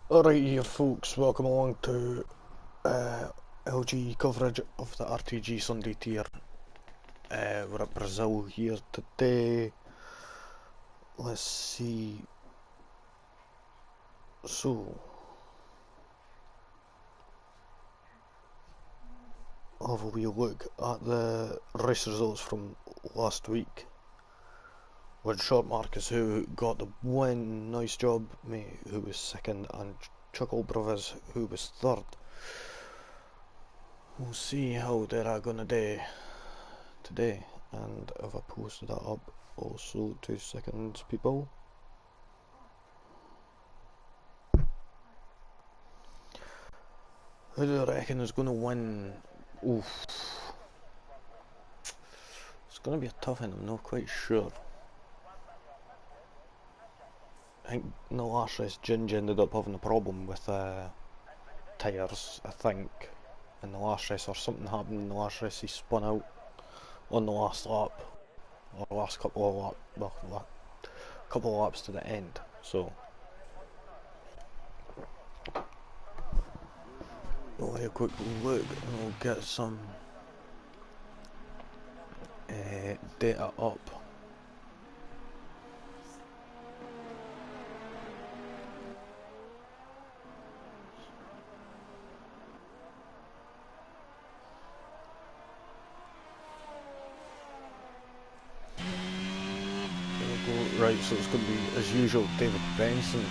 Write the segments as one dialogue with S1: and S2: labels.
S1: Alright here folks, welcome along to LGE coverage of the RTG Sunday tier. We're at Brazil here today. Let's see. So, I'll have a wee look at the race results from last week. With Short Marcus who got the win, nice job mate, who was second, and Chuckle Brothers who was third. We'll see how they're gonna do today, and if I posted that up also, 2 seconds people. Who do I reckon is going to win? Oof. It's going to be a tough one, I'm not quite sure. I think in the last race Gingy ended up having a problem with tyres, I think, in the last race, or something happened in the last race. He spun out on the last lap, or last couple of laps, well, couple of laps to the end, so we'll have a quick look and we'll get some data up. Right, so it's going to be, as usual, David Benson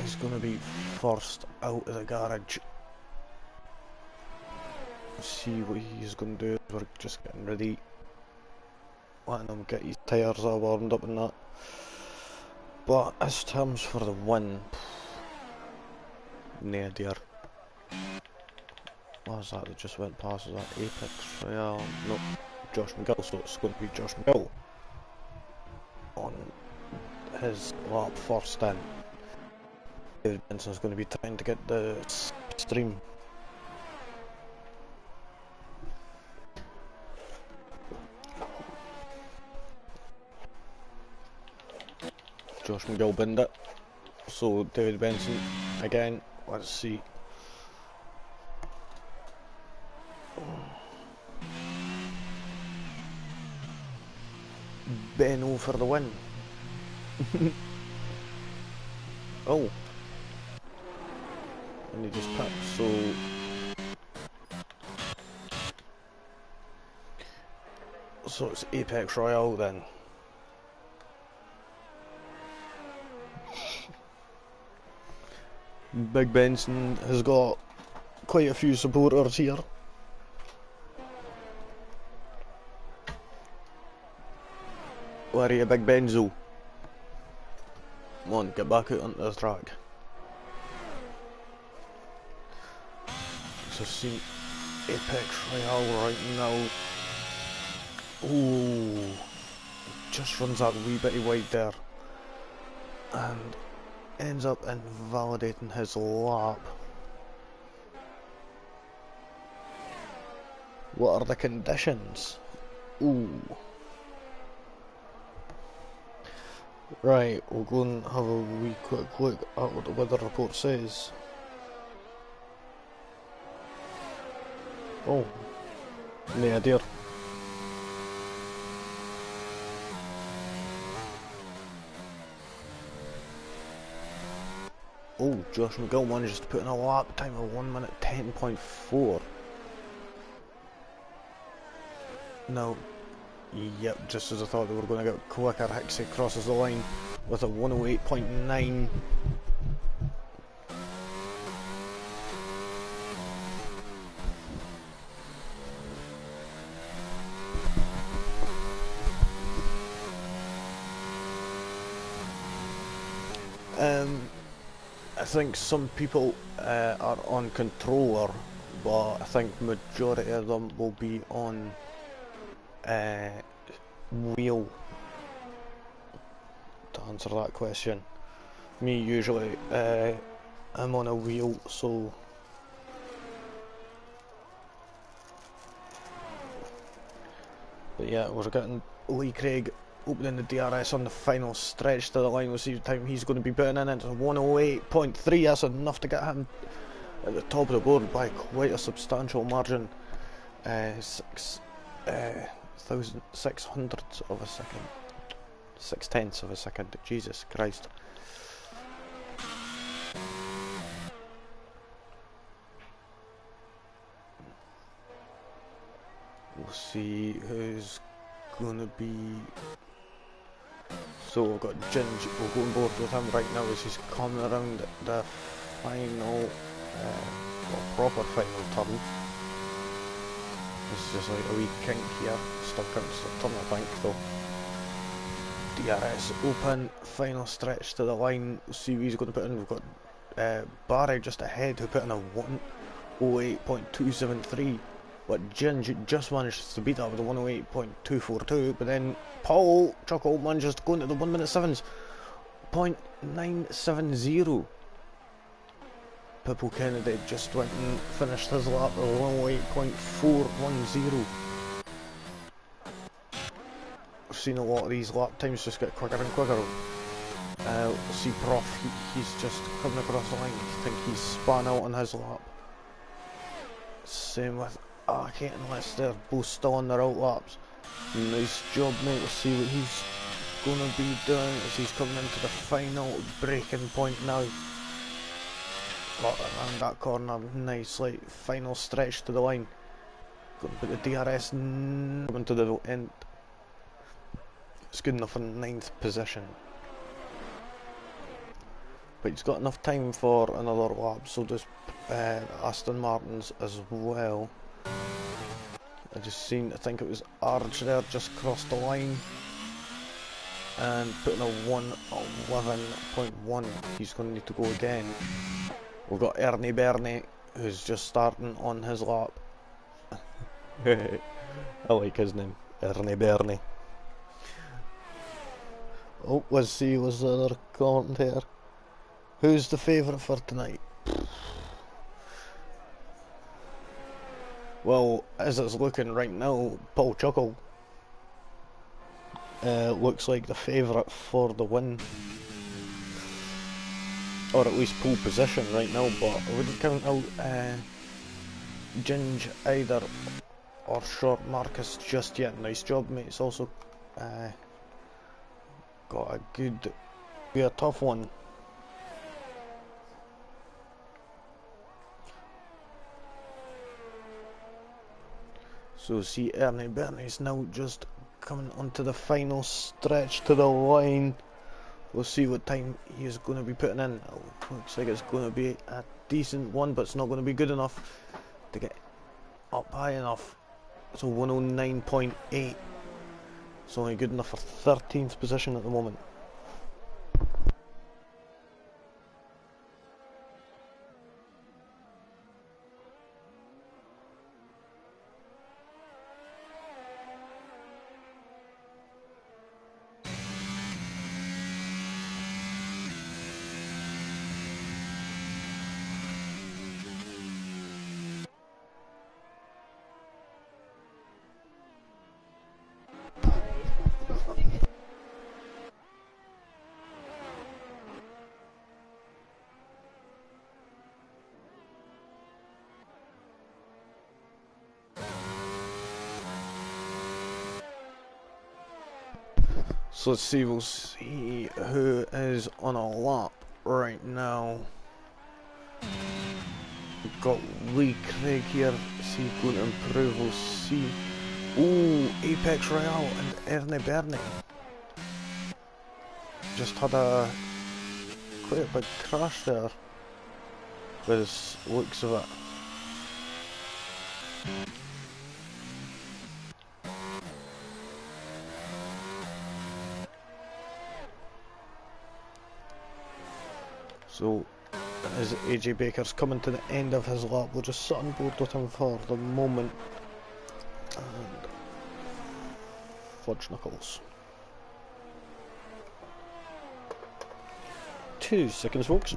S1: is going to be first out of the garage. See what he's going to do. We're just getting ready, letting him get his tyres all warmed up and that. But as terms for the win, nah dear. What was that just went past? Was that Apex Royale? No, Josh McGill, so it's going to be Josh McGill on his lap first in. David Benson's going to be trying to get the stream. Josh McGill binned it, so David Benson again, let's see. Benno for the win. Oh, and he just picked, so it's Apex Royale then. Big Benson has got quite a few supporters here. Where are you, Big Benzo? Come on, get back out onto the track. So see Apex Royale right now. Ooh, just runs that wee bit wide there and ends up invalidating his lap. What are the conditions? Ooh. Right, we'll go and have a wee quick look at what the weather report says. Oh, nah dear. Oh, Josh McGill manages to put in a lap time of 1:10.4. Now, yep, just as I thought they were going to get quicker, Hixie crosses the line with a 1:08.9. I think some people are on controller, but I think majority of them will be on wheel. To answer that question, me usually I'm on a wheel, so but yeah, we're getting Lee Craig opening the DRS on the final stretch to the line. We'll see the time he's going to be putting in. It's 108.3. That's enough to get him at the top of the board by quite a substantial margin. 600ths of a second. 6/10ths of a second. Jesus Christ. We'll see who's gonna be. So we've got Ginge. We'll go on board with him right now as he's coming around the final, proper final turn. This is just like a wee kink here. Still counts the turn, I think, though. DRS open, final stretch to the line. We'll see who he's going to put in. We've got Barry just ahead, who put in a 108.273. But Ginge just managed to beat that with a 108.242. But then Paul Chuckle manages to go into the 1 minute 7s. 0.970. Pippo Kennedy just went and finished his lap with 108.410. We've seen a lot of these lap times just get quicker and quicker. We'll see Prof, he's just coming across the line. I think he's spun out on his lap. Same with Kate and Lester, both still on their out laps. Nice job, mate. We'll see what he's going to be doing as he's coming into the final braking point now. Got around that corner, nice, like, final stretch to the line. Going to put the DRS coming to the end. It's good enough for 9th position. But he's got enough time for another lap, so does Aston Martin's as well. I just seen, I think it was Arj there, just crossed the line. And putting a 111.1, he's going to need to go again. We've got Ernie Bernie, who's just starting on his lap. I like his name, Ernie Bernie. Oh, let's see, was the other commentator? Who's the favourite for tonight? Well, as it's looking right now, Paul Chuckle looks like the favourite for the win. Or at least pole position right now, but I wouldn't count out Ginge either or Short Marcus just yet. Nice job, mate. It's also got a good, be a tough one. So see, Ernie Bernie's now just coming onto the final stretch to the line. We'll see what time he is going to be putting in. Looks like it's going to be a decent one, but it's not going to be good enough to get up high enough. So 109.8. It's only good enough for 13th position at the moment. So let's see, we'll see who is on a lap right now. We've got Lee Craig here, is he going to improve? We'll see. Oh, Apex Royale and Ernie Bernie. Just had a quite a big crash there, with the looks of it. So, as AJ Baker's coming to the end of his lap, we'll just sit on board with him for the moment. And fudge knuckles. 2 seconds, folks.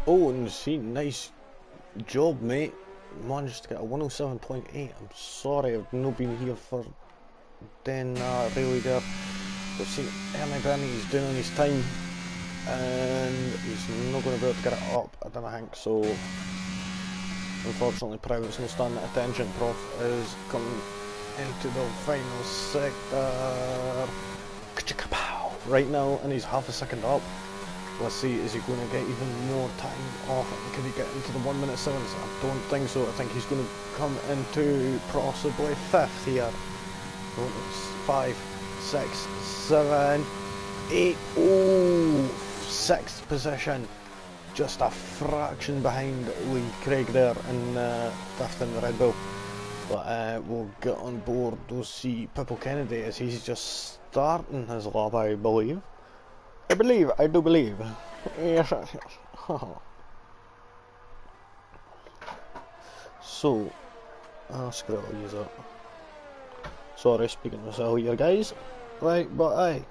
S1: Oh, and see, nice job, mate. Managed to get a 107.8. I'm sorry, I've not been here for doing that really there. But see, Ernie Brennan, he's doing on his time, and he's not going to be able to get it up, I don't think, so unfortunately Private's not standing at attention. Prof is coming into the final sector right now, and he's half a second up. Let's see, is he going to get even more time off? Could he get into the 1 minute 7s? I don't think so. I think he's going to come into possibly 5th here. 5, 6, 7, 8. Oh, 6th position. Just a fraction behind Lee Craig there in 5th in the Red Bull. But we'll get on board. We'll see Pippo Kennedy as he's just starting his lap, I believe. I do believe. Yes, yes, yes. So, screw it, I'll use it. Sorry, speaking to myself here, guys. Right, but aye.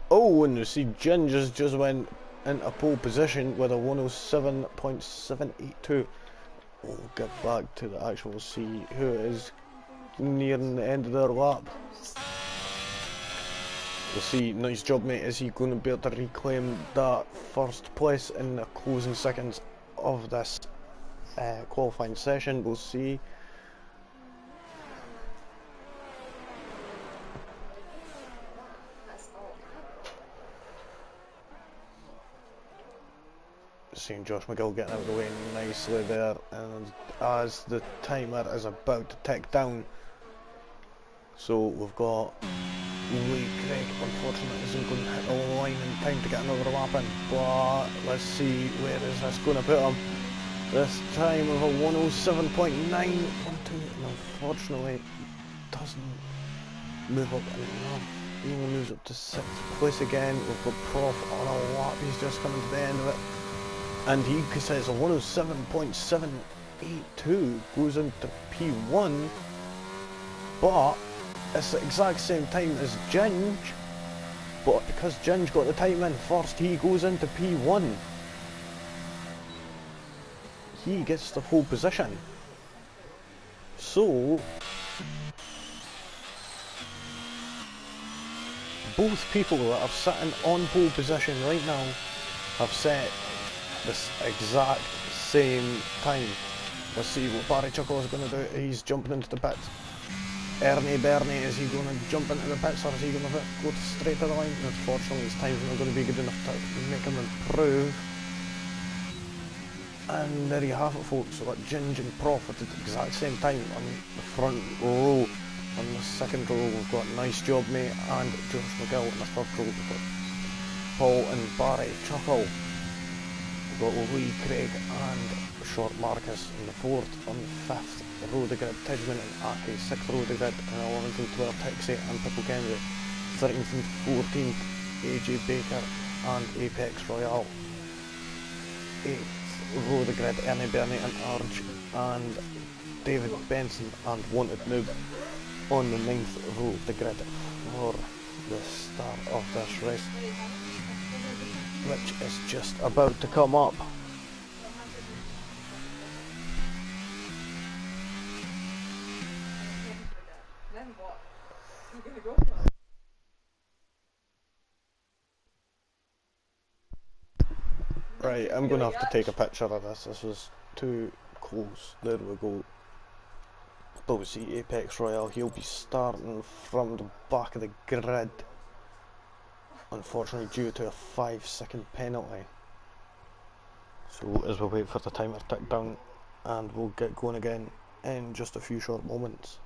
S1: Oh, and you see Ginger's just went into pole position with a 107.782. We'll get back to the actual see who is nearing the end of their lap. We'll see, nice job mate, is he going to be able to reclaim that first place in the closing seconds of this qualifying session? We'll see. seeing Josh McGill getting out of the way nicely there, and as the timer is about to tick down, so we've got Lee Craig, unfortunately isn't going to hit the line in time to get another lap in, but let's see where is this going to put him. This time of a 107.912, and unfortunately doesn't move up enough. He only moves up to 6th place again. We've got Prof on a lap, he's just coming to the end of it. And he says a 107.782 goes into P1, but it's the exact same time as Ginge, but because Ginge got the time in first, he goes into P1. He gets the pole position. So both people that are sitting on pole position right now have set this exact same time. Let's see what Barry Chuckle is going to do. He's jumping into the pits. Bernie, is he going to jump into the pits, or is he going to go straight to the line? Unfortunately, his time's not going to be good enough to make him improve. And there you have it, folks. We've got Ginge and Prof at the exact same time on the front row. On the second row, we've got Nice Job Mate and Josh McGill. In the third row, we've got Paul and Barry Chuckle. We've got Lee Craig and Short Marcus in the fourth. On the fifth row of the grid, Tidgeman and Aki. Sixth row of the grid, and 11th and 12th, Tixie and Pipple Kennedy. 13th and 14th, AJ Baker and Apex Royale. 8th row of the grid, Ernie Bernie and Arj and David Benson and Wanted Noob on the 9th row of the grid for the start of this race, which is just about to come up. Right, I'm going to have to take a picture of this. This is too close. There we go. But we see Apex Royale, he'll be starting from the back of the grid, unfortunately due to a 5-second penalty. So as we wait for the timer to tick down, and we'll get going again in just a few short moments.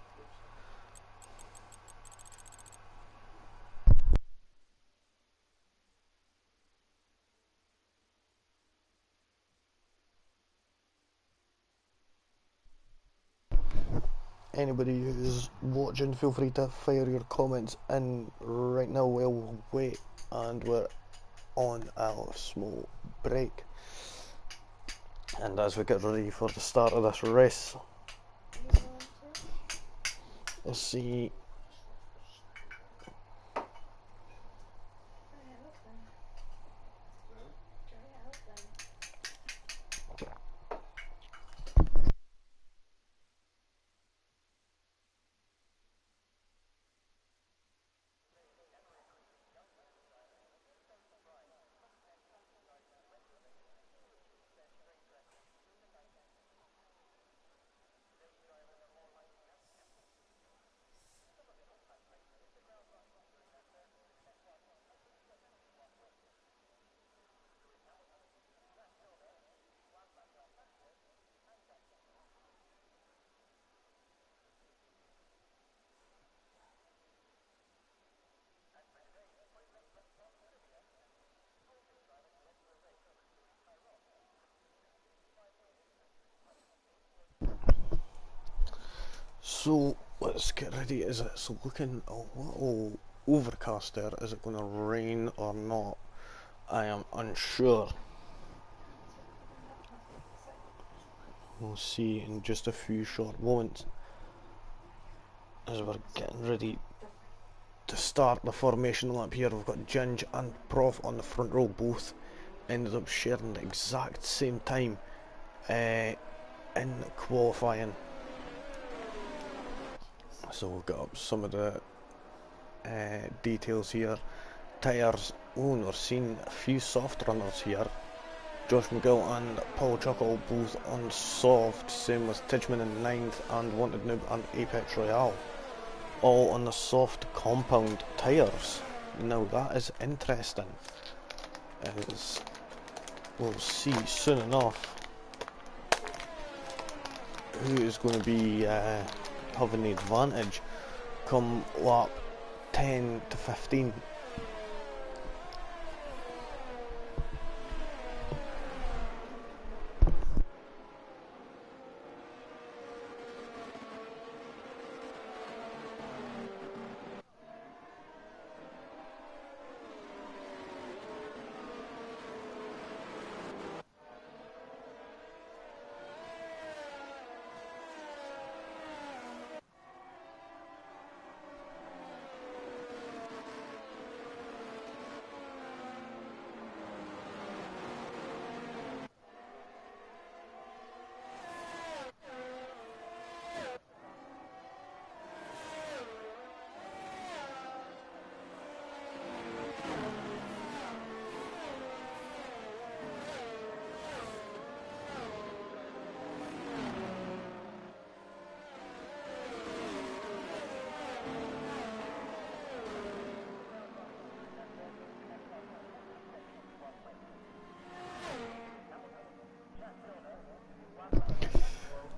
S1: Anybody who's watching, feel free to fire your comments in right now while we'll wait, and we're on a small break. And as we get ready for the start of this race, let's see. So let's get ready. It's looking a little overcast there. Is it going to rain or not? I am unsure. We'll see in just a few short moments as we're getting ready to start the formation lap here. We've got Ginge and Prof on the front row, both ended up sharing the exact same time in qualifying. So we'll get up some of the details here. Tyres, we're seeing a few soft runners here. Josh McGill and Paul Chuckle both on soft, same with Tidgeman in 9th and Wanted Noob and Apex Royale, all on the soft compound tyres. Now that is interesting, as We'll see soon enough who is going to be having the advantage come lap 10 to 15.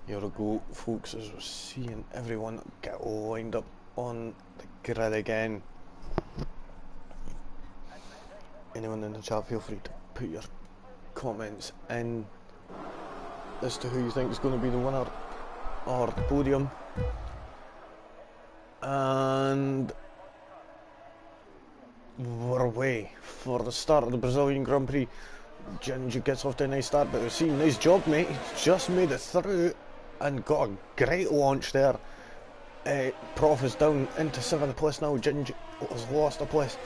S1: Here we go, folks, as we're seeing everyone get lined up on the grid again. Anyone in the chat, feel free to put your comments in as to who you think is going to be the winner or the podium. And we're away for the start of the Brazilian Grand Prix. Ginger gets off to a nice start, but we've seen, nice job, mate. He's just made it through and got a great launch there. Prof is down into 7th place now. Ginger has lost a place.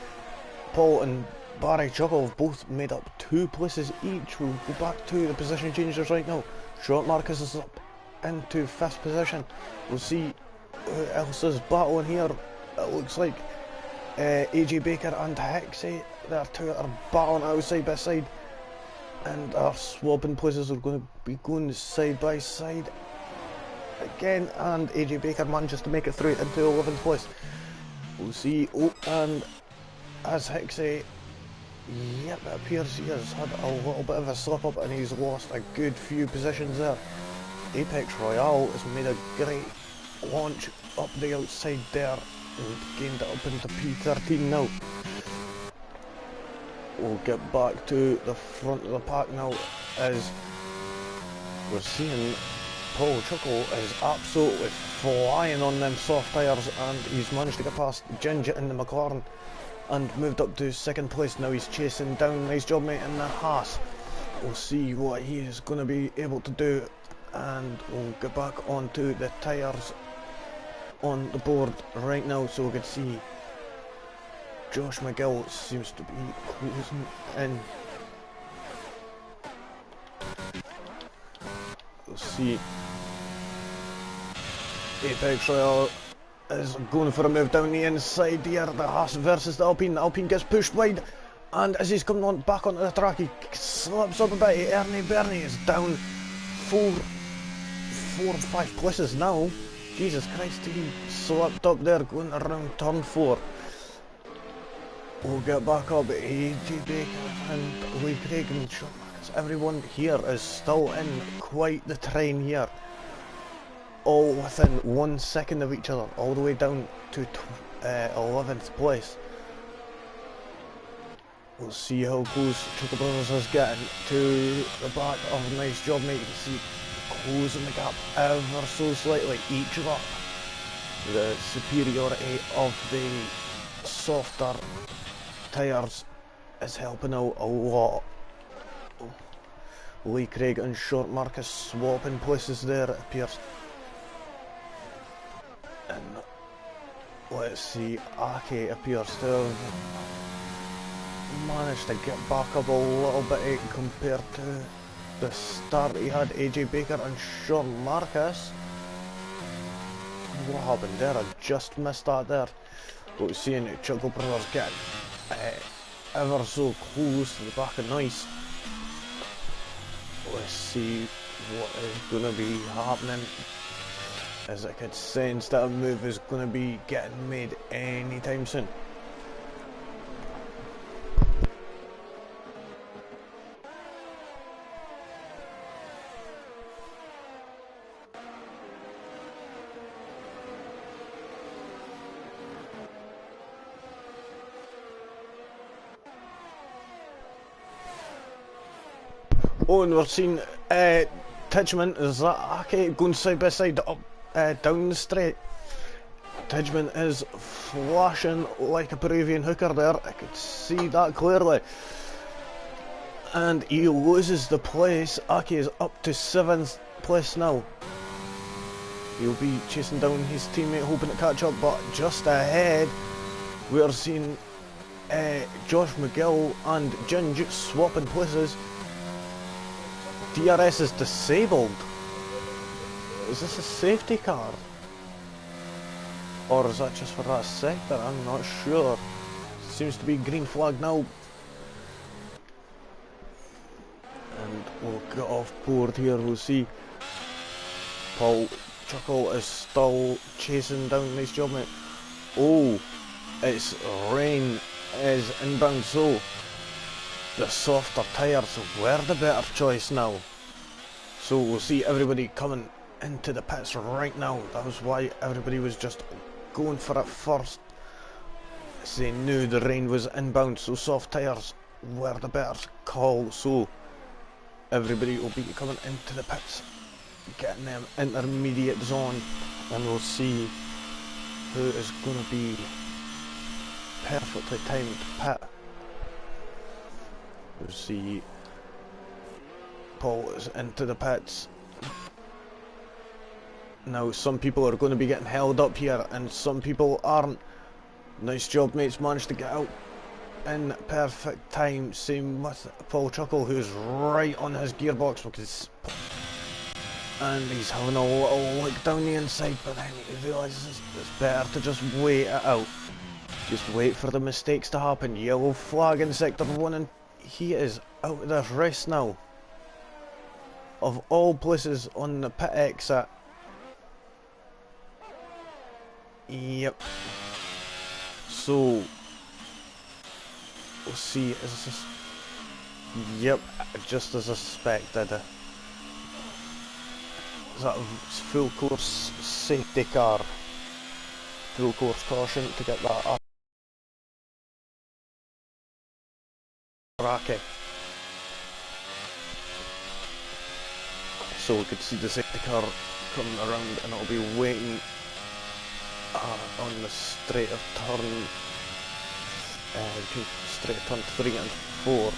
S1: Paul and Barry Chuckle have both made up 2 places each. We'll go back to the position changers right now. Short Marcus is up into 5th position. We'll see who else is battling here. It looks like AJ Baker and Hexy, they're 2 are battling outside by side, and our swapping places are going to be going side by side again, and AJ Baker manages to make it through into 11th place. We'll see. Oh, and as Hexy, yep, it appears he has had a little bit of a slip up and he's lost a good few positions there. Apex Royale has made a great launch up the outside there and gained it up into P13 now. We'll get back to the front of the pack now as we're seeing Paul Chuckle is absolutely flying on them soft tyres, and he's managed to get past Ginger in the McLaren and moved up to 2nd place. Now he's chasing down, nice job mate, in the Haas. We'll see what he is going to be able to do, and we'll get back onto the tyres on the board right now so we can see Josh McGill seems to be closing in. We'll see. Apex Royale is going for a move down the inside here. The Haas versus the Alpine. The Alpine gets pushed wide, and as he's coming on back onto the track, he slips up a bit. Ernie Bernie is down 4 or 5 places now. Jesus Christ, he slipped up there going around turn 4. We'll get back up. AJ Baker and Lee Craig and Sean Marcus. Everyone here is still in quite the train here. All within 1 second of each other, all the way down to 11th place. We'll see how close Chuckle Brothers is getting to the back of a nice job, mate. You can see closing the gap ever so slightly each lap. The superiority of the softer tyres is helping out a lot. Lee Craig and Short Marcus swapping places there, it appears. And let's see, Aki appears to have managed to get back up a little bit compared to the start he had. AJ Baker and Sean Marcus. What happened there? I just missed that there. But we're seeing Chuckle Brothers getting ever so close to the back of Nice. Let's see what is going to be happening, as I could sense that a move is going to be getting made anytime soon. Oh, and we're seeing Tidgeman, is that Ake going side by side up down the straight. Tidgeman is flashing like a Peruvian hooker there, I could see that clearly. And he loses the place. Ake is up to 7th place now. He'll be chasing down his teammate, hoping to catch up, but just ahead we are seeing Josh McGill and Ginge swapping places. DRS is disabled. Is this a safety car? Or is that just for that sector? I'm not sure. Seems to be green flag now. And we'll get off board here, we'll see. Paul Chuckle is still chasing down. Nice job, mate. Oh, it's Rain is inbound, so the softer tyres were the better choice now. So we'll see everybody coming into the pits right now. That was why everybody was just going for it first. They knew the Rain was inbound, so soft tyres were the better call. So everybody will be coming into the pits, getting them intermediate zone, and we'll see who is going to be perfectly timed pit. We'll see Paul is into the pits. Now some people are going to be getting held up here and some people aren't. Nice job, mates, managed to get out in perfect time. Same with Paul Chuckle, who's right on his gearbox, because and he's having a little look down the inside, but then he realises it's better to just wait it out. Just wait for the mistakes to happen. Yellow flag in sector 1, and he is out of this race now. Of all places on the pit exit. Yep. So we'll see. Is this? Yep, just as I suspected. Is that a full course safety car? Full course caution to get that up. Racky. So we could see the safety car coming around and it'll be waiting on the straight of turn, between straight of turn 3 and 4.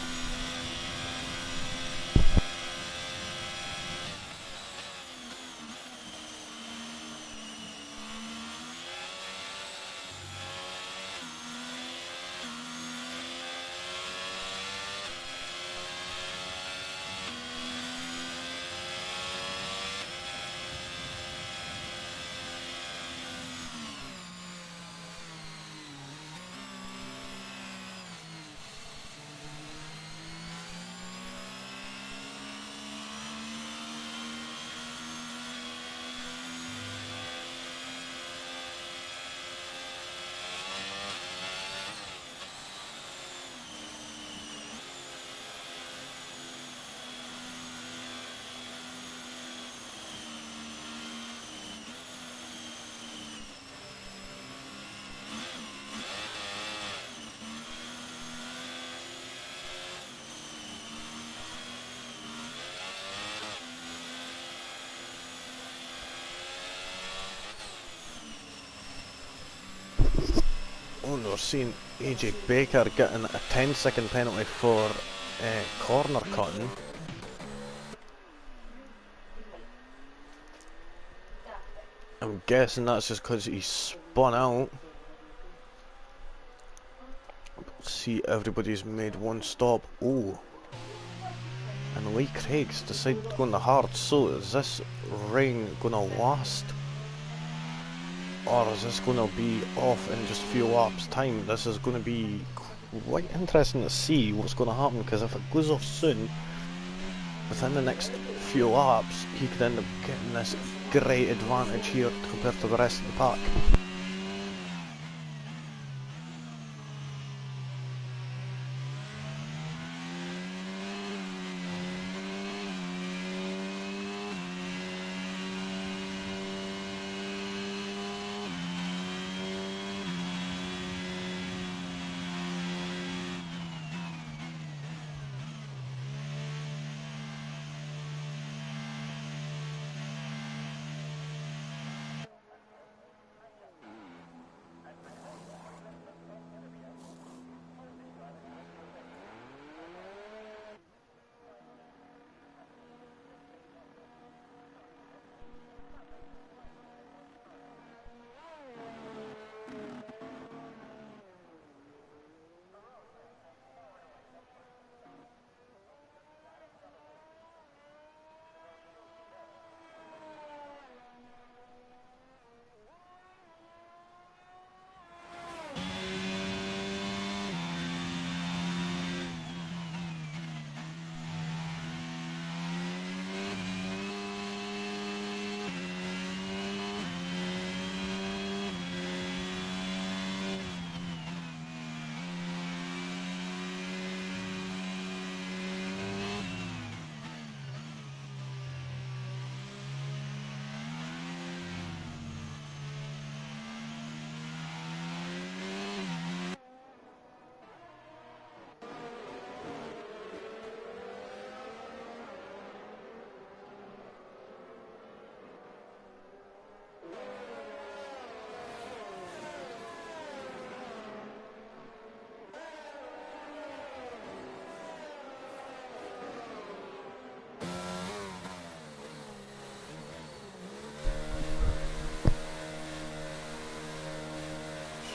S1: Oh, we're seeing AJ Baker getting a 10-second penalty for corner cutting. I'm guessing that's just because he spun out. See, everybody's made one stop. Oh, and Lee Craig's decided to go on the hard. So is this rain gonna last? Or is this going to be off in just a few laps time? This is going to be quite interesting to see what's going to happen, because if it goes off soon, within the next few laps, he could end up getting this great advantage here compared to the rest of the pack.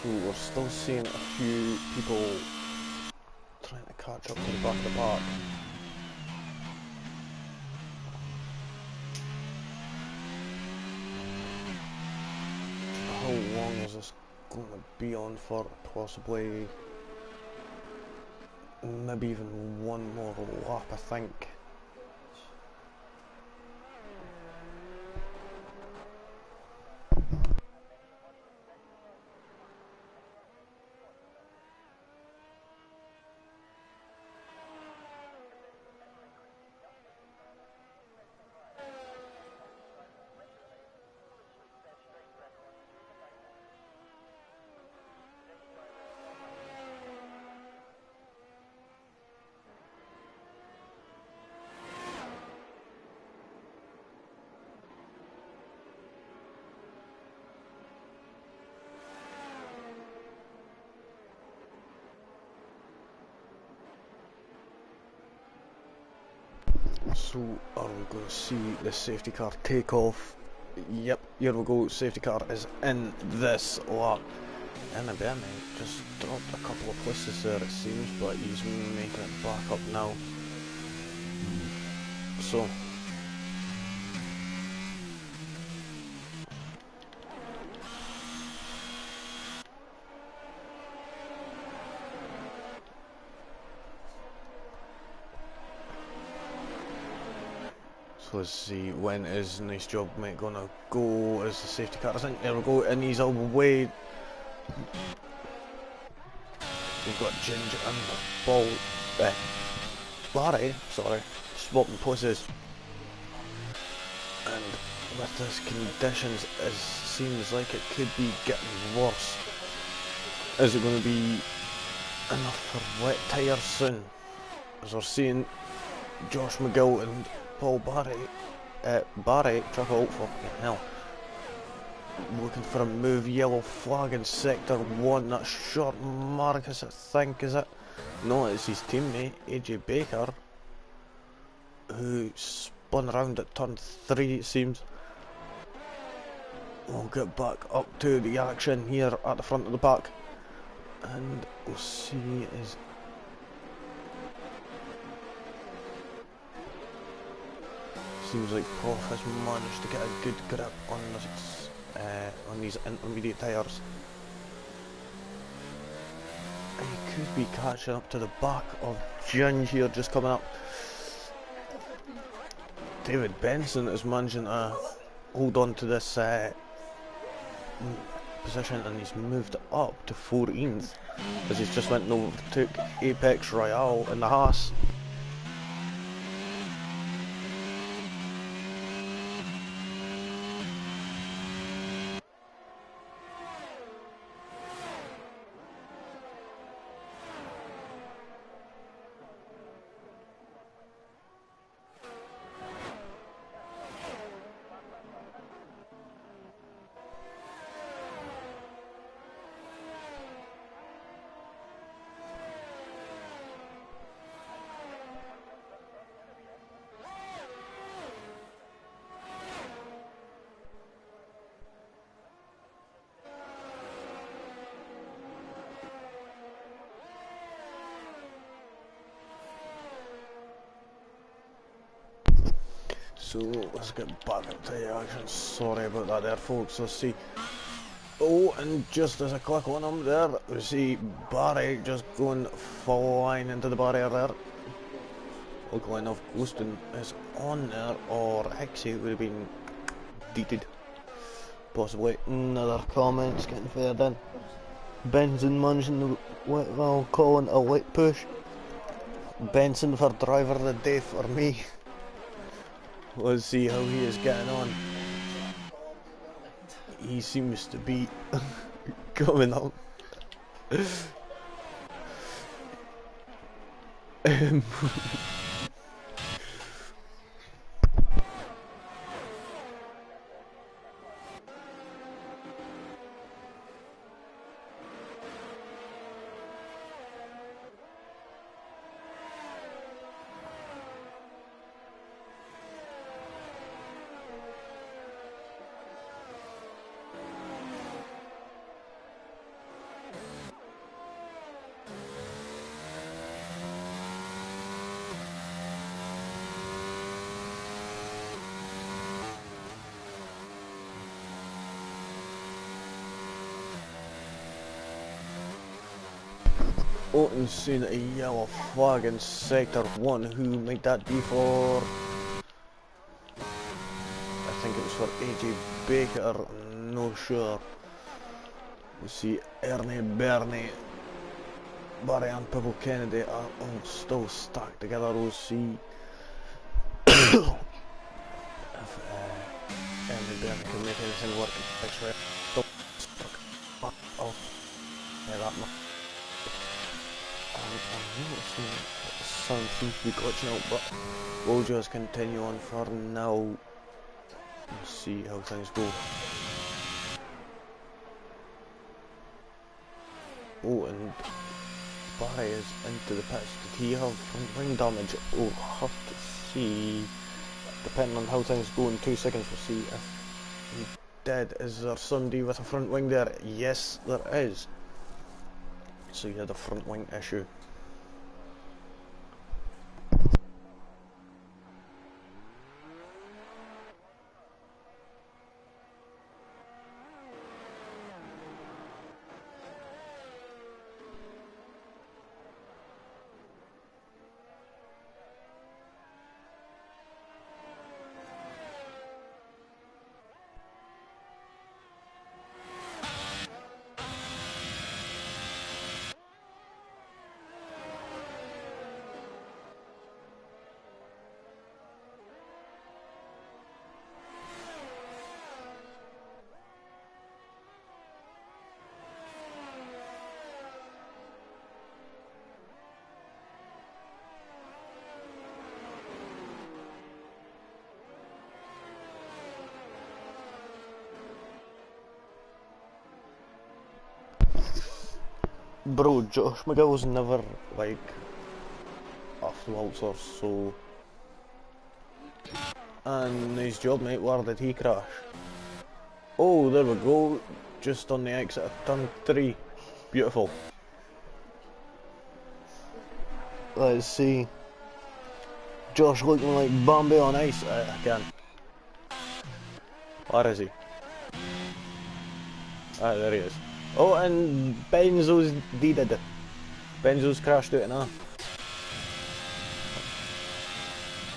S1: So we're still seeing a few people trying to catch up to the back of the park. How long is this going to be on for? Possibly maybe even one more lap, I think. So are we going to see the safety car take off? Yep, here we go, safety car is in this lap. And a bit, mate, just dropped a couple of places there it seems, but he's making it back up now. So let's see, when is Nice Job Mate gonna go as the safety car? I think there we go, and he's away. We've got Ginger and Ball, Barry, sorry, swapping places. And with this conditions, it seems like it could be getting worse. Is it going to be enough for wet tyres soon? As we're seeing Josh McGill and Paul Barry, triple fucking hell, looking for a move. Yellow flag in sector 1, that's short Marcus, I think, is it? No, it's his teammate AJ Baker, who spun around at turn 3 it seems. We'll get back up to the action here at the front of the pack, and we'll see is seems like Prof has managed to get a good grip on these intermediate tyres. And he could be catching up to the back of Ginge here, just coming up. David Benson is managing to hold on to this position, and he's moved up to 14th as he's just went and overtook Apex Royale in the Haas. So let's get back up to the action. Sorry about that there, folks. Let's see. Oh, and just as I click on him there, we see Barry just going flying into the barrier there. Luckily enough, Ghostin is on there, or Hixie would have been deeted. Possibly. Another comments getting fed in. Benson managing the, well, calling a late push. Benson for driver of the day for me. Let's see how he is getting on. He seems to be coming up. Oh, and seen a yellow flag in sector 1. Who might that be for? I think it was for AJ Baker, I'm not sure. We see Ernie Bernie, Barry and Pibble Kennedy are all still stuck together. We'll see if Ernie Bernie can make anything work in the next round. Still stuck. Oh, yeah, that much. I'm noticing that the sound seems to be glitching out, but we'll just continue on for now and see how things go. Oh, and Barry is into the pitch. Did he have front wing damage? Oh, have to see. Depending on how things go in 2 seconds, we'll see if he did. Is there somebody with a front wing there? Yes, there is. So he had a front wing issue. Bro, Josh McGill's never, like, a flouncer, so... And nice job, mate. Where did he crash? Oh, there we go. Just on the exit of turn 3. Beautiful. Let's see. Josh looking like Bambi on ice. Again. Where is he? Ah, there he is. Oh, and Benzo's did it. Benzo's crashed out now.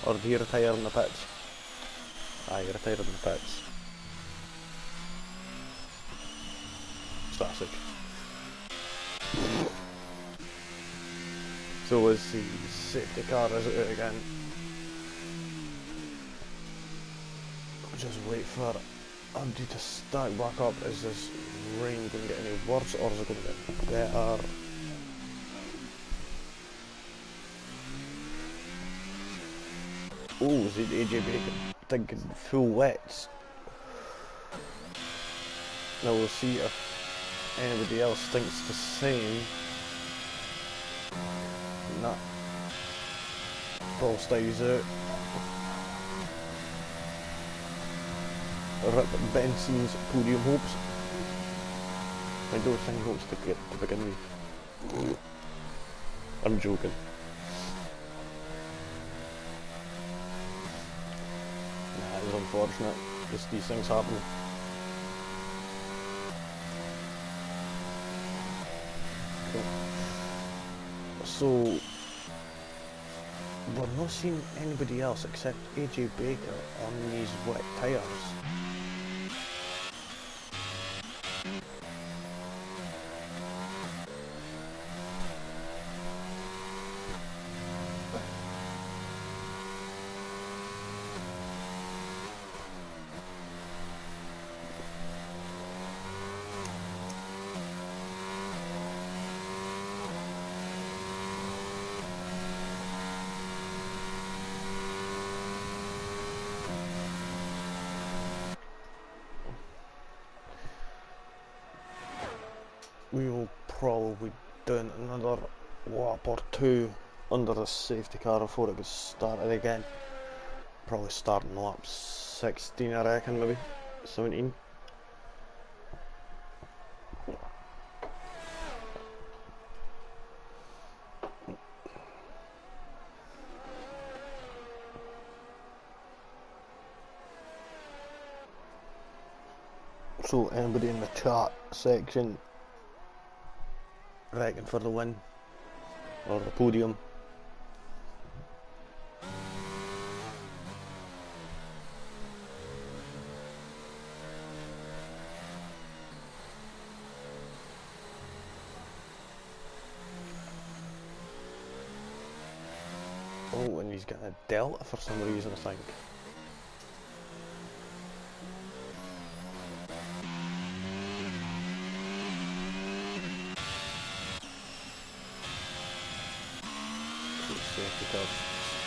S1: Or did he retire in the pits? Ah, he retired in the pits. Classic. So let's see, safety car is out again. Just wait for Andy to stack back up. Is this rain going to get any worse or is it going to get better? Oh, is it AJ Baker thinking full wets? Now we'll see if anybody else thinks the same. Nah. Paul stays out. Rip Benson's podium hopes. I don't think he hopes to get to begin with. I'm joking. Nah, it's unfortunate. Just these things happen. So we're not seeing anybody else except AJ Baker on these wet tyres. We will probably do another lap or two under the safety car before it gets started again. Probably starting lap 16, I reckon, maybe 17. So anybody in the chat section reckon for the win or the podium. Oh, and he's got a delta for some reason, I think. Safety car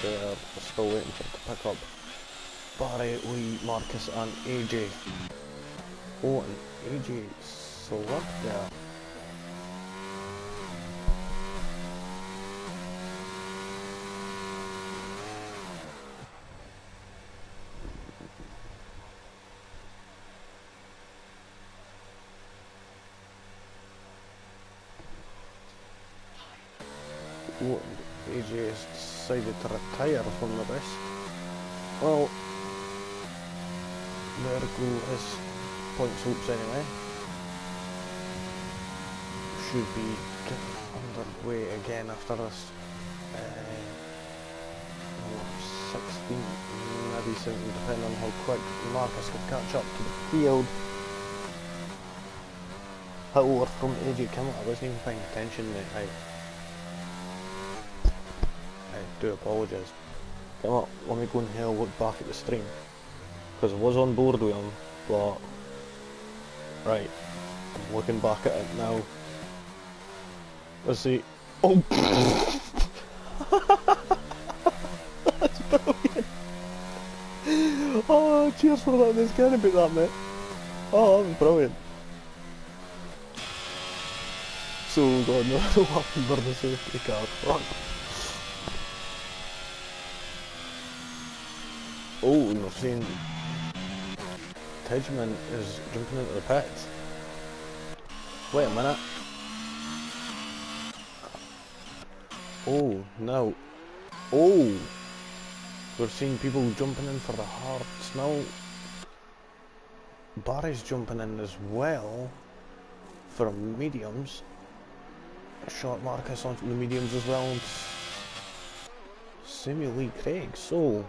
S1: there. We're still waiting for it to pick up Barry, Lee, Marcus and AJ. Oh, and AJ slipped there. Oh, and AJ has decided to retire from the race. Well, there go his points hopes anyway. Should be getting underway again after this 16, maybe 17, depending on how quick Marcus could catch up to the field. However, from AJ Kimmel, I wasn't even paying attention, mate. I do apologise. Come on, let me go and have a look back at the stream. Because I was on board with him, but... Right, I'm looking back at it now. Let's see. Oh! That's brilliant! Oh, cheers for letting us get about that, mate. Oh, that was brilliant. So, God, no, what happened for the safety car? Fuck. Oh, and we're seeing Tidgeman is jumping into the pits. Wait a minute. Oh, no. Oh! We're seeing people jumping in for the hards now. Barry's jumping in as well for mediums. Shot Marcus onto the mediums as well. And Samuel Lee Craig. So,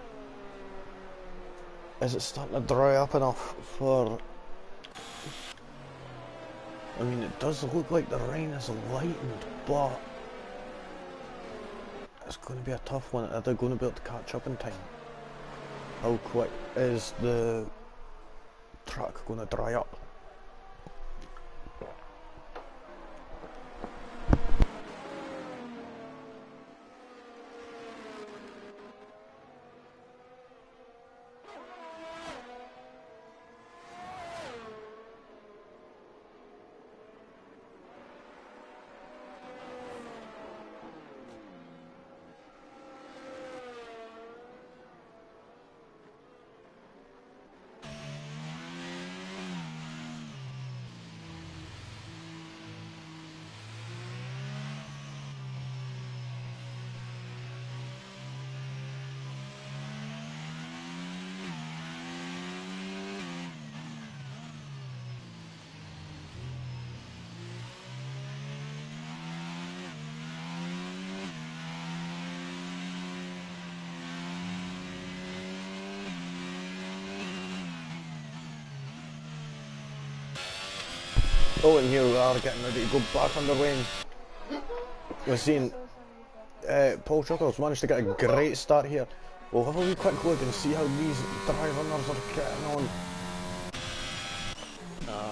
S1: is it starting to dry up enough for... I mean, it does look like the rain is lightened, but it's going to be a tough one. Are they going to be able to catch up in time? How quick is the track going to dry up? Oh, and here we are getting ready to go back underway. We're seeing Paul Chuckles managed to get a great start here. We'll have a wee quick look and see how these dry runners are getting on.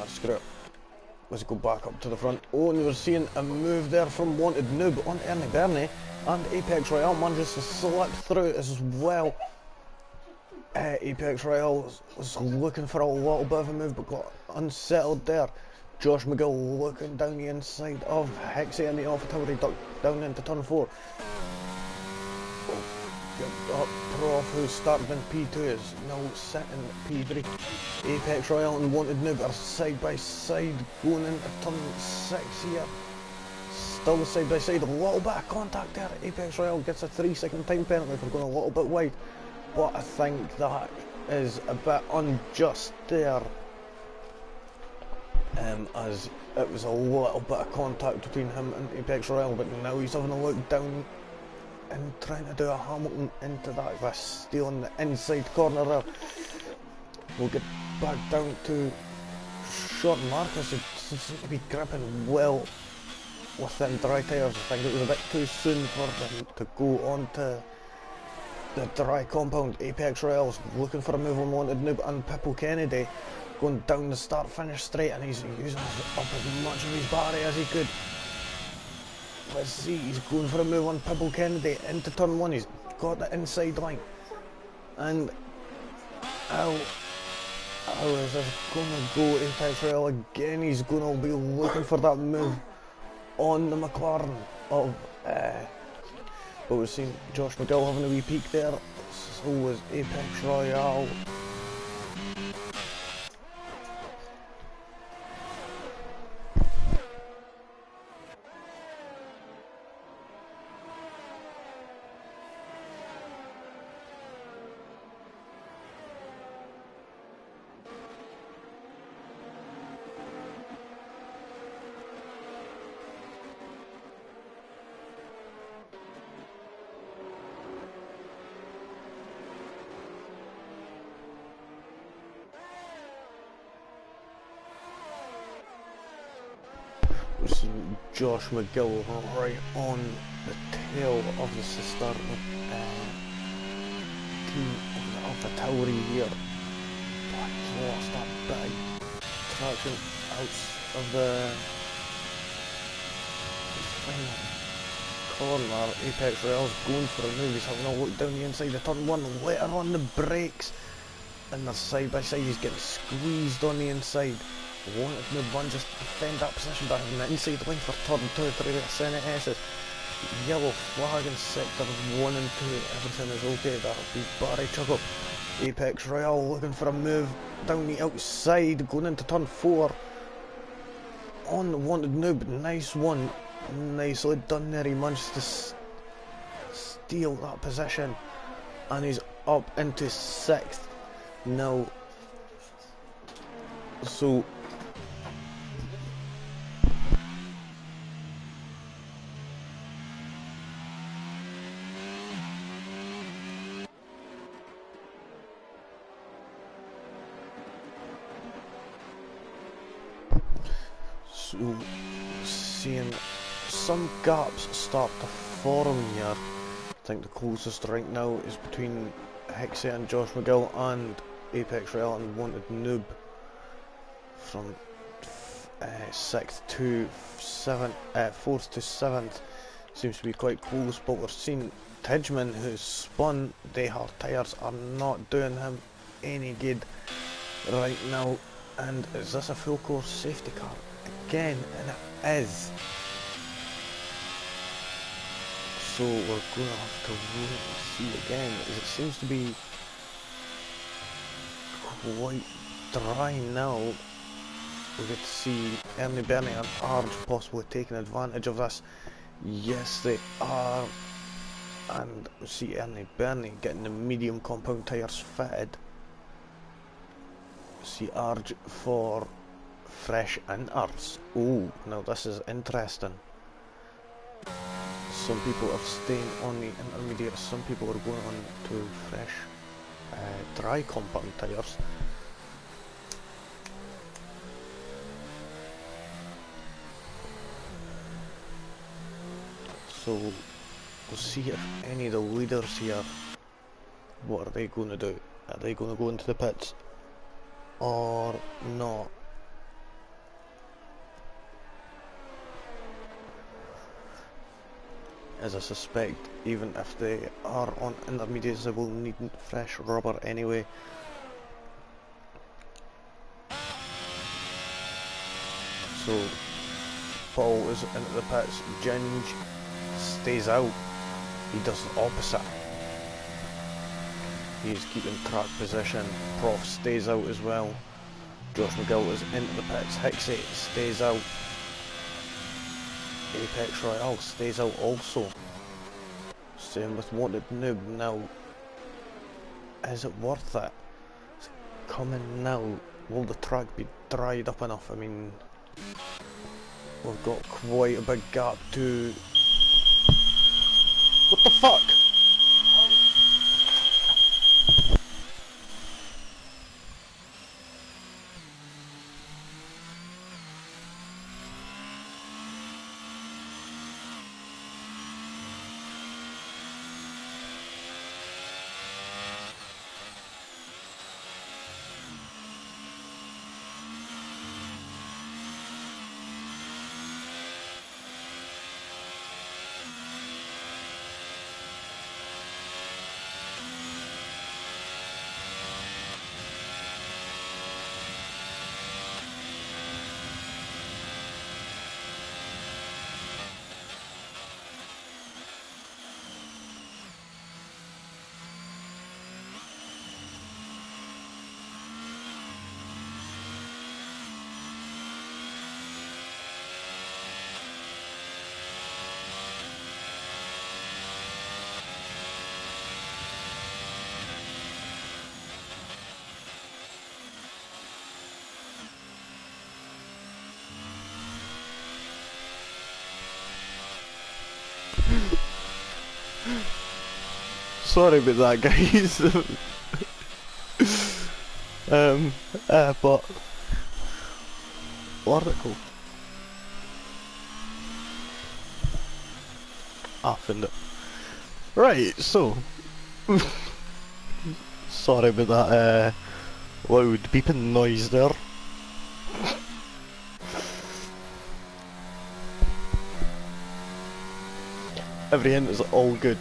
S1: Screw it. Let's go back up to the front. Oh, and we're seeing a move there from Wanted Noob on Ernie Bernie, and Apex Royale manages to slip through as well. Apex Royale was looking for a little bit of a move but got unsettled there. Josh McGill looking down the inside of Hexy and the AlphaTauri duck down into turn 4. Oh, Prof, who started in P2, is now sitting in P3. Apex Royale and Wanted Noob are side by side going into turn 6 here. Still the side by side, a little bit of contact there. Apex Royale gets a 3-second time penalty for going a little bit wide, but I think that is a bit unjust there. as it was a little bit of contact between him and Apex Royale, but now he's having a look down and trying to do a Hamilton into that with steal on the inside corner there. We'll get back down to short Marcus, who seems to be gripping well within dry tyres. I think it was a bit too soon for them to go on to the dry compound. Apex Royale's looking for a move on Wanted Noob and Pippo Kennedy going down the start finish straight, and he's using up as much of his battery as he could. Let's see, he's going for a move on Pippo Kennedy into turn 1. He's got the inside line, and how is this going to go? Apex Royale again, he's going to be looking for that move on the McLaren of but we've seen Josh McGill having a wee peek there, so was Apex Royale. We've seen Josh McGill right on the tail of the sister team of the Tauri here, but he's lost that big traction out of the final corner. Apex Royale's going for a move. He's having a look down the inside of turn 1, later on the brakes, and they're side by side. He's getting squeezed on the inside. Wanted to move one, just defend that position back on the inside line for turn 2, 3 Senate S's. Yellow flag in sector 1 and 2, everything is okay. That'll be Barry Chuckle. Apex Royale looking for a move down the outside, going into turn 4 on the Wanted Noob. Nice one, nicely done there. He managed to steal that position, and he's up into 6th now. So seeing some gaps start to form here. I think the closest right now is between Hexie and Josh McGill and Apex Royale and Wanted Noob from 6th to 7th, 4th to 7th. Seems to be quite close, but we're seeing Tidgeman, who's spun. They hard tyres are not doing him any good right now. And is this a full course safety car again? And it is. So we're going to have to wait and see again, as it seems to be quite dry now. We get to see Ernie Bernie and Arge possibly taking advantage of this. Yes, they are. And we see Ernie Bernie getting the medium compound tyres fitted. See Arge for fresh inners. Oh, now this is interesting. Some people are staying on the intermediate, some people are going on to fresh dry compound tyres. So we'll see if any of the leaders here, what are they going to do? Are they going to go into the pits or not? As I suspect, even if they are on intermediates, they will need fresh rubber anyway. So Paul is into the pits, Ginge stays out, he does the opposite. He's keeping track position, Prof stays out as well. Josh McGill is into the pits, Hixie stays out. Apex Royale stays out also. Same with Wanted Noob now. Is it worth it? It's coming now will the track be dried up enough? I mean, we've got quite a big gap to... What the fuck? Sorry about that, guys. But article. I found it. Right, so sorry about that loud beeping noise there. Everything is all good.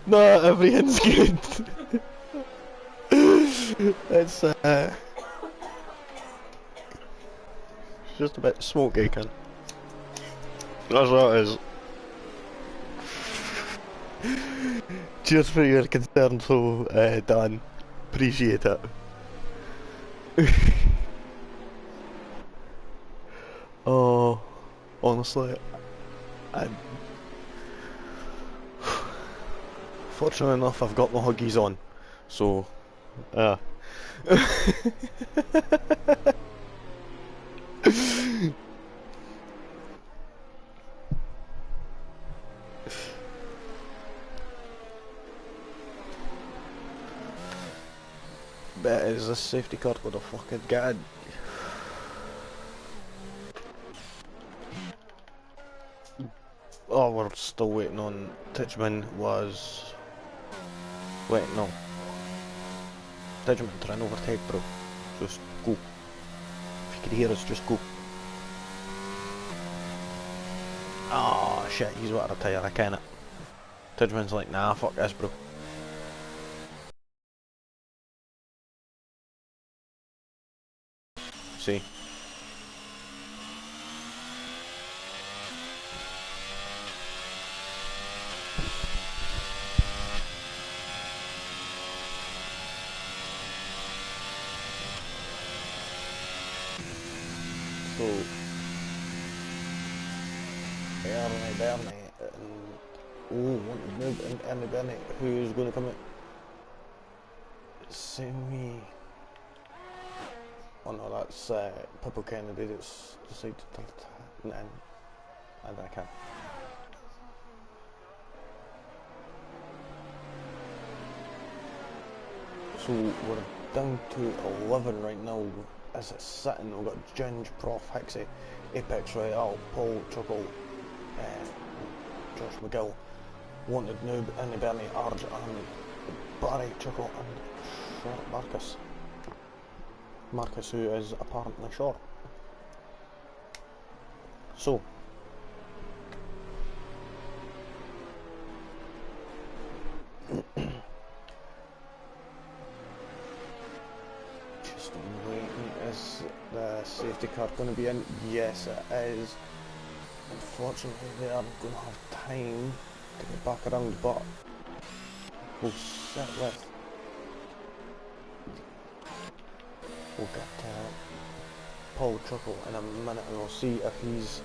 S1: No, everything's good. It's just a bit smoky, can. That's what it is. Cheers for your concern, so Dan. Appreciate it. Oh, honestly, fortunately enough, I've got my huggies on, so bet is this safety car with a fucking god. Oh, we're still waiting on Titchman was... Wait, no. Titchman trying to overtake, bro. Just go. If you can hear us, just go. Oh shit, he's wet a tyre, I can't. Titchman's like, nah, fuck this, bro. See? So, Bernie, and Bernie, who's going to come out? Send me. Oh no, that's Pippo Kennedy that's decided to and I can't. So we're down to 11 right now as it's sitting. We've got Ginge, Prof, Hixie, Apex Royale, Paul, Chuckle, Josh McGill, Wanted Noob, Annie Bernie, Arj, and Barry, Chuckle, and Short Marcus. Marcus, who is apparently short. So, just waiting. Is the safety car going to be in? Yes, it is. Unfortunately, they are going to have time to get back around, but we'll sit with. We'll get Paul Chuckle in a minute and we'll see if he's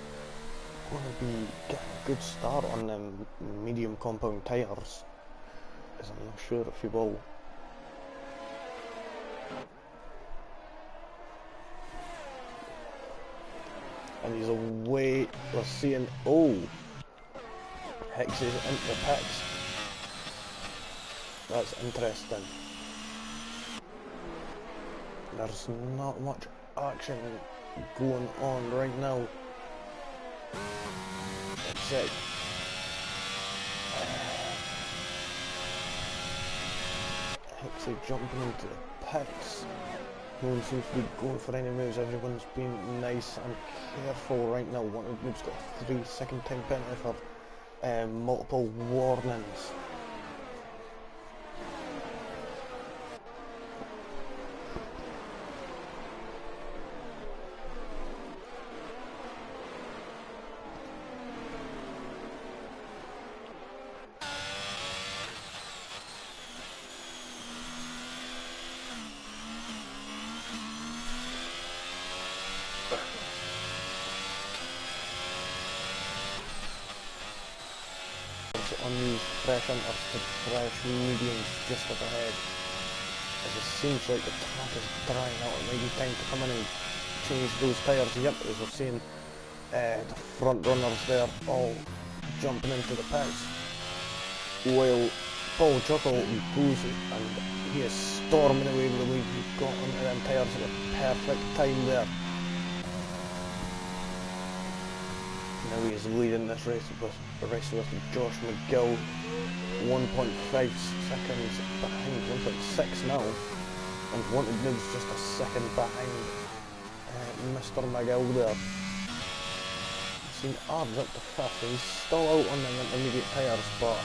S1: going to be getting a good start on them medium compound tyres, as I'm not sure if he will. And he's away, we're seeing, oh, Hicks is into the pits. That's interesting. There's not much action going on right now. Except Hicks jumping into the pits. No one seems to be going for any moves. Everyone's being nice and careful right now. One of them's got a 3-second time penalty for multiple warnings. On these fresh inters to fresh mediums just up ahead, as it seems like the track is drying out. It might be time to come in and change those tyres. Yep, as we're seeing the front runners there all jumping into the pits, while Paul Chuckle goes and he is storming away with the lead. He got onto them tyres at the perfect time there. Now he is leading this race with Josh McGill, 1.5 seconds behind, 1.6 now, and Wanted Noob's just a second behind Mr. McGill there. Seen Ards up to 5th, he's still out on them intermediate tyres, but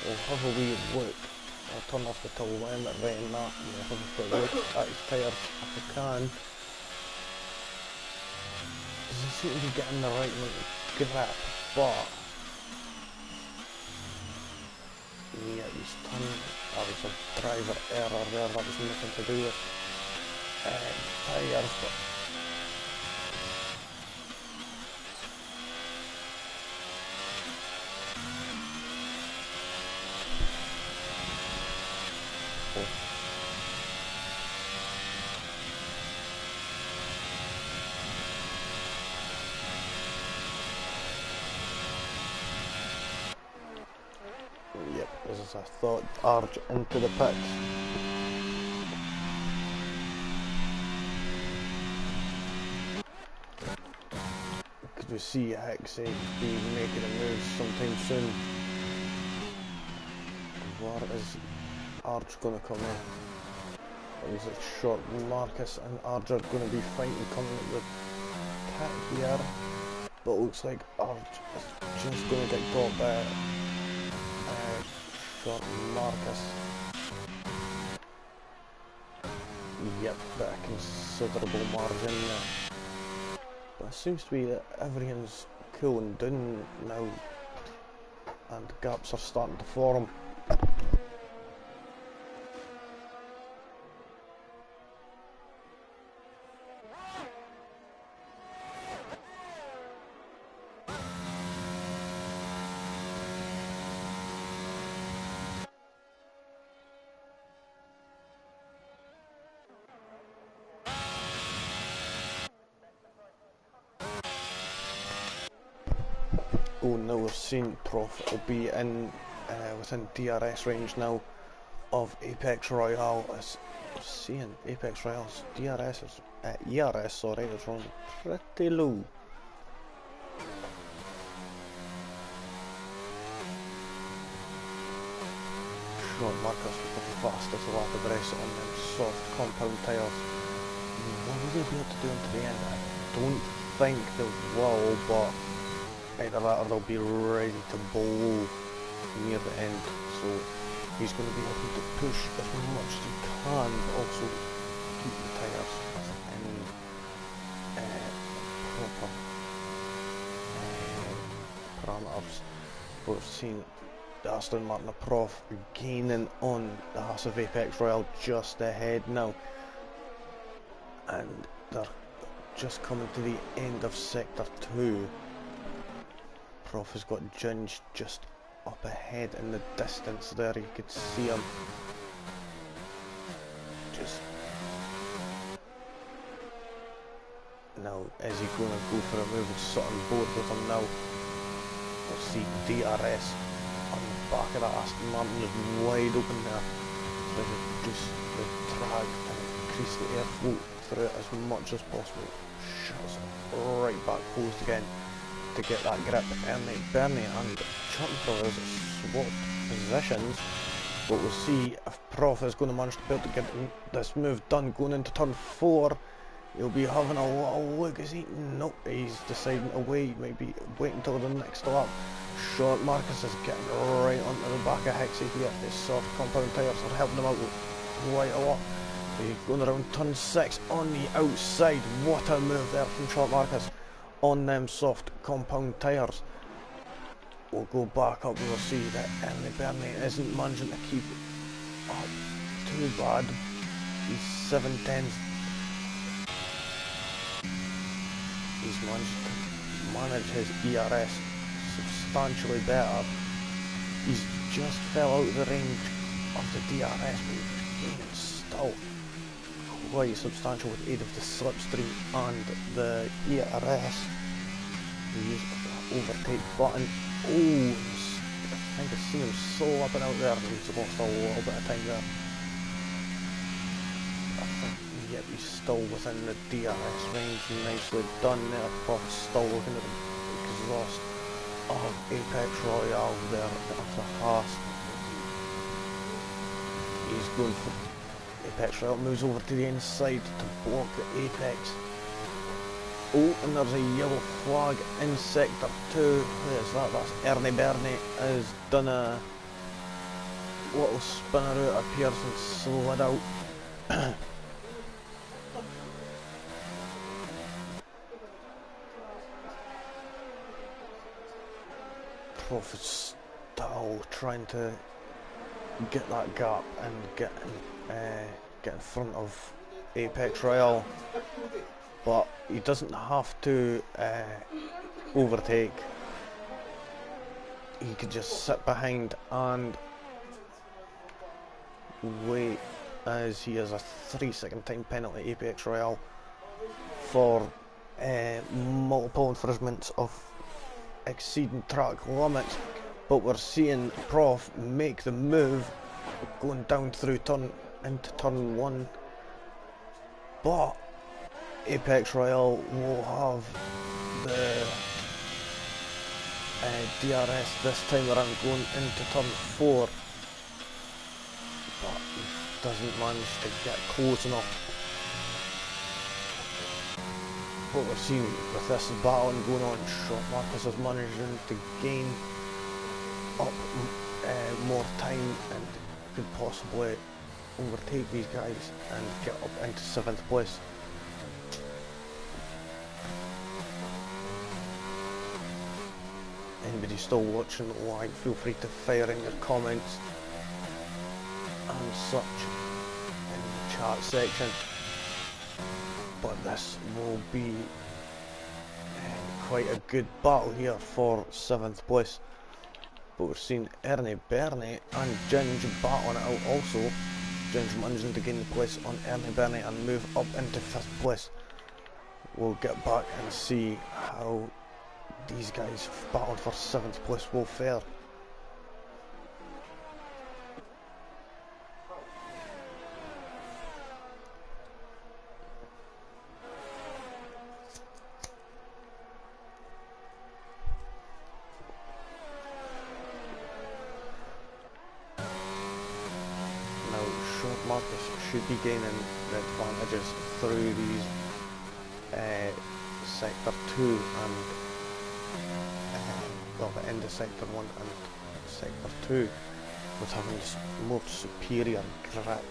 S1: we'll have a wee look. I'll turn off the tow limit right now, and we'll have a quick look at his tyres if we can. Doesn't seem to be getting the right grip, but yeah, he's turning. That was a driver error there, that was nothing to do with tyres, but yep, as I thought, Arge into the pits. Could we see Hexy be making a move sometime soon? Where is Arge going to come in? It was a short. Marcus and Arge are going to be fighting coming at the pit here, but it looks like Arge is just going to get got by short Marcus. Yep, but a considerable margin there. But it seems to be that everything's cooling down now, and gaps are starting to form. Oh, now we've seen Prof will be in within DRS range now of Apex Royale. As we're seeing Apex Royale's DRS is ERS, sorry, is running pretty low. Short Marcus with the fastest lap of the race on them soft compound tyres. What will they be able to do into the end? I don't think they will, but either that or they'll be ready to blow near the end, so he's going to be able to push as much as he can, but also keep the tyres within proper parameters. But we've seen the Aston Martin the Prof gaining on the Haas of Apex Royale just ahead now, and they're just coming to the end of Sector 2. Prof has got Ginge just up ahead in the distance there, you could see him. Just now, is he going to go for a move? It's sort of on board with him now. We'll see DRS on the back of that Aston Martin is wide open there. So reduce the drag and increase the airflow through it as much as possible. Shuts it right back closed again to get that grip. Bernie and Chuck Brothers swapped positions, but we'll see if Prof is going to manage to be able to get this move done going into turn 4. He'll be having a little look, is he? Nope, he's deciding to wait, maybe wait until the next lap. Short Marcus is getting right onto the back of Hexy here. His soft compound tyres are helping him out quite a lot. He's going around turn 6 on the outside. What a move there from Short Marcus on them soft compound tyres. We'll go back up and we'll see that Ernie Bernie isn't managing to keep up too bad. He's 7/10. He's managed his ERS substantially better. He's just fell out of the range of the DRS, but he's still quite substantial with aid of the slipstream and the ERS. He used the overtake button. Oh, I think I've seen him so up and out there, and he's lost a little bit of time there. I think, yep, he's still within the DRS range. Nicely done there. Prof's still looking at the exhaust of Apex Royale there after Haas. He's going for Apex Royale, moves over to the inside to block the Apex. Oh, and there's a yellow flag in sector 2. Who is that? That's Ernie Bernie has done a little spinner out, appears and slid out. Prof is still trying to get that gap and get in front of Apex Royale, but he doesn't have to overtake. He could just sit behind and wait, as he has a 3-second time penalty, Apex Royale, for multiple infringements of exceeding track limits. But we're seeing Prof make the move going down through into turn 1, but Apex Royale will have the DRS this time around going into turn 4, but he doesn't manage to get close enough. What we're seeing with this battling going on, Short Marcus is managing to gain up more time and could possibly overtake these guys and get up into 7th place. Anybody still watching live, feel free to fire in your comments and such in the chat section. But this will be quite a good battle here for 7th place. But we're seeing Ernie Bernie and Ginge battling it out also. Ginge managing to gain the place on Ernie Bernie and move up into 5th place. We'll get back and see how these guys battling for 7th place will fare. Marcus should be gaining the advantages through these sector 2 and well, the end of sector 1 and sector 2, with having this more superior grip.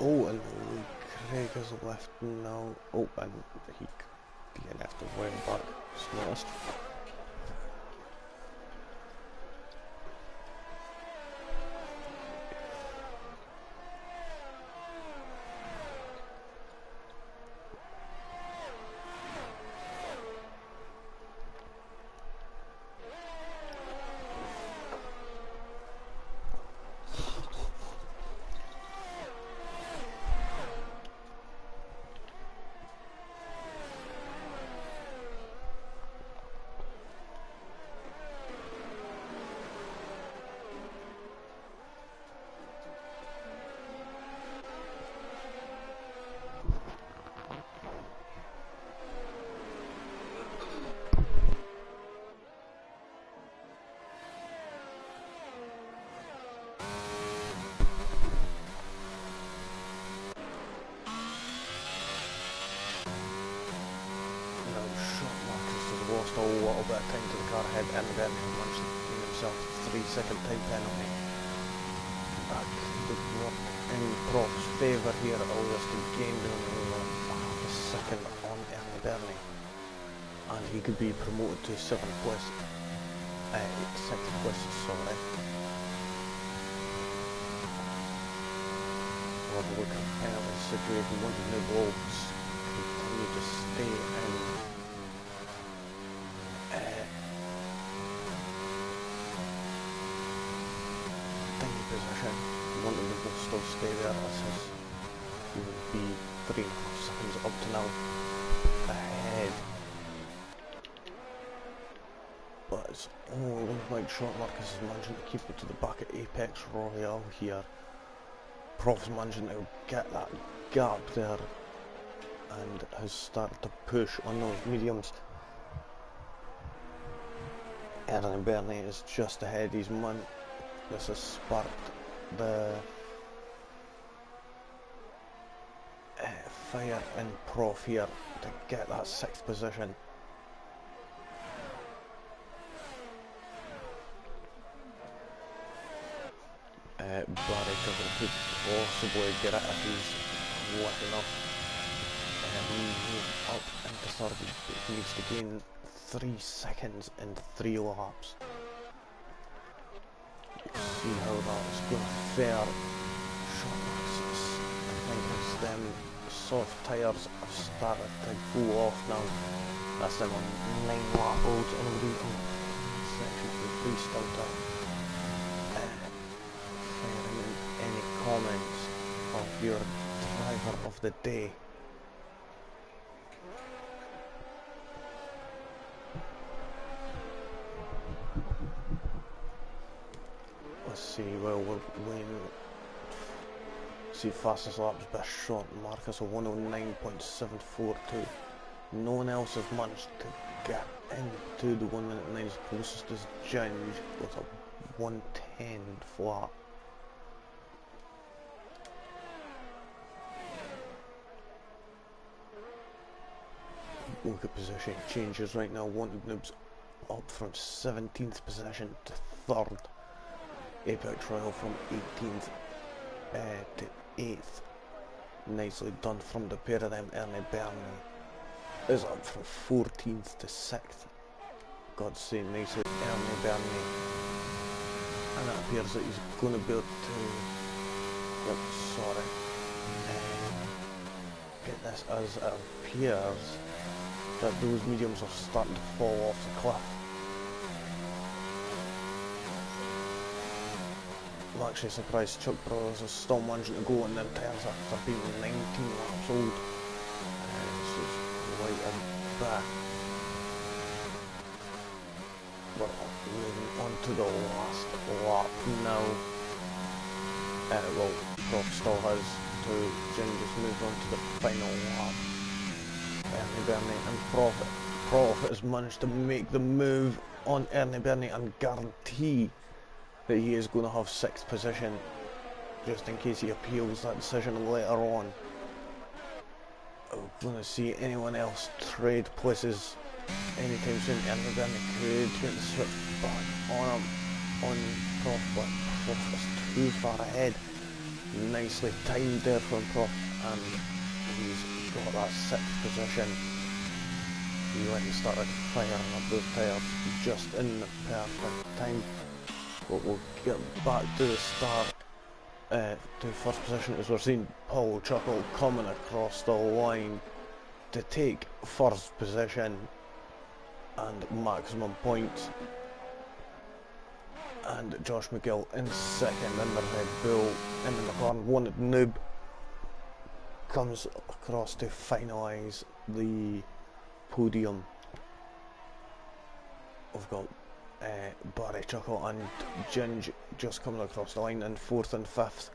S1: Oh, and Craig is left now. Oh, and he left the way back. Just noticed. Lost a little bit of time to the car ahead, and then he managed to gain himself a 3-second time penalty. That could work in Prof's favour here. Always to gain over half a second on Ernie Bernie, and he could be promoted to 6th place. Sorry. We'll have a look at the penalty situation. One of the Wolves continue to stay in position. One of them will still stay there as he would be 3.5 seconds up to now ahead. But it's only looking like Short Marcus is managing to keep it to the back at Apex Royale here. Prof's managing to get that gap there and has started to push on those mediums. Ernie Bernie is just ahead. This has sparked the fire in Prof here to get that 6th position. Barry could possibly get it if he's lucky enough. Move up into 3rd. He needs to gain 3 seconds in 3 laps. See how that's going to fare. Short Marcus, I think it's them soft tyres have started to go off now. That's them on 9-lap olds. Anybody in section 3 still to firing in any comments of your driver of the day. See, well, we're winning. See, fastest laps by Short Marcus of 109.742. No one else has managed to get into the 1 minute 9. Closest is Ginge with a 110 flat. Look at position changes right now. Wanted Noobs up from 17th position to 3rd. Apex Royal from 18th to 8th. Nicely done from the pair of them. Ernie Bernie is up from 14th to 6th. God save nicely Ernie Bernie. And it appears that he's going to be able to... Yep, sorry. Get this, as it appears that those mediums are starting to fall off the cliff. I'm actually surprised Chuck Brothers is still managing to go on them tyres after being 19 laps old. This is quite a bit. We're moving on to the last lap now. Well, Prof still has to. Jen just moved on to the final lap. Ernie Bernie and Prof has managed to make the move on Ernie Bernie and guarantee that he is going to have 6th position, just in case he appeals that decision later on. I'm going to see anyone else trade places anytime soon. Ernie Bernie could get the switch back on him, on Prof, but Prof is too far ahead. nicely timed there from Prof, and he's got that 6th position. He went and started firing up those tyres just in the perfect time. But we'll get back to the start, to first position, as we're seeing Paul Chuckle coming across the line to take first position and maximum points. And Josh McGill in second in the Red Bull. In the McLaren Wanted Noob comes across to finalise the podium. We've got Barry Chuckle and Ginge just coming across the line in 4th and 5th.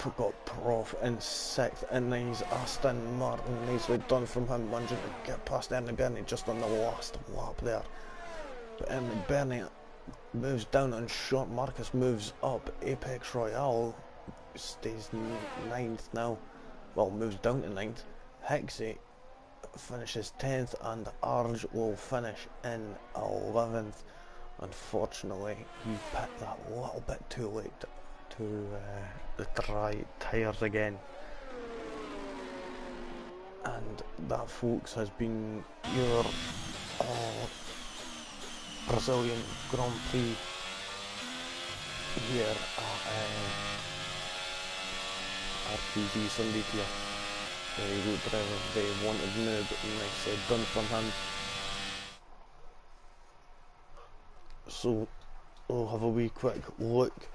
S1: We've got Prof in 6th, and he's Aston Martin, nicely done from him, managing to get past Ernie Bernie just on the last lap there. But Ernie Bernie moves down on short, Marcus moves up, Apex Royale stays 9th now, well, moves down to 9th, Hexy finishes 10th, and Arj will finish in 11th. Unfortunately, he picked that a little bit too late to the tyres again. And that, folks, has been your Brazilian Grand Prix here at RTG Sunday tier. Very good driver, they wanted noob, nicely done from him. So we'll have a wee quick look.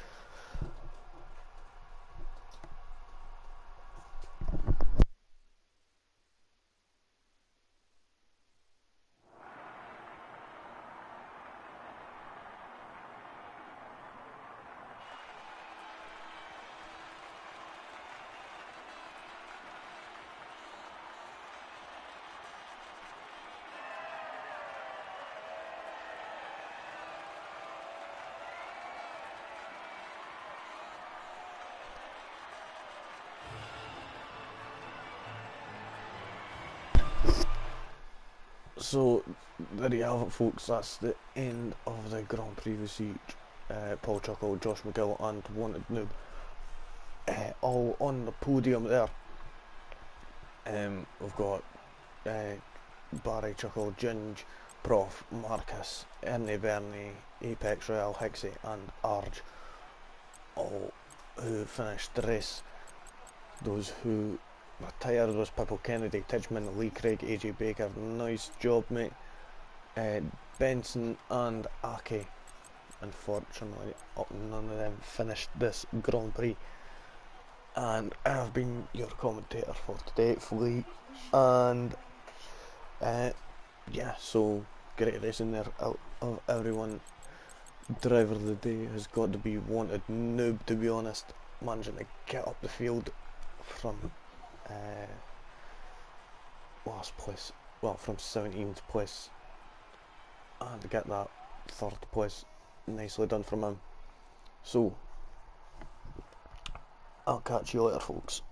S1: So there you have it, folks, that's the end of the Grand Prix this week. Paul Chuckle, Josh McGill and Wanted Noob all on the podium there. We've got Barry Chuckle, Ginge, Prof, Marcus, Ernie Bernie, Apex Royale, Hixie and Arj, all who finished the race. Those who retired was Pippo Kennedy, Tidgman, Lee Craig, AJ Baker. Nice job, mate. Benson and Aki. Unfortunately, none of them finished this Grand Prix. And I've been your commentator for today, Flea. And yeah, so great racing there out of everyone. Driver of the day has got to be Wanted Noob, to be honest, managing to get up the field from last place, well, from 17th place, and to get that 3rd place. Nicely done from him. So I'll catch you later, folks.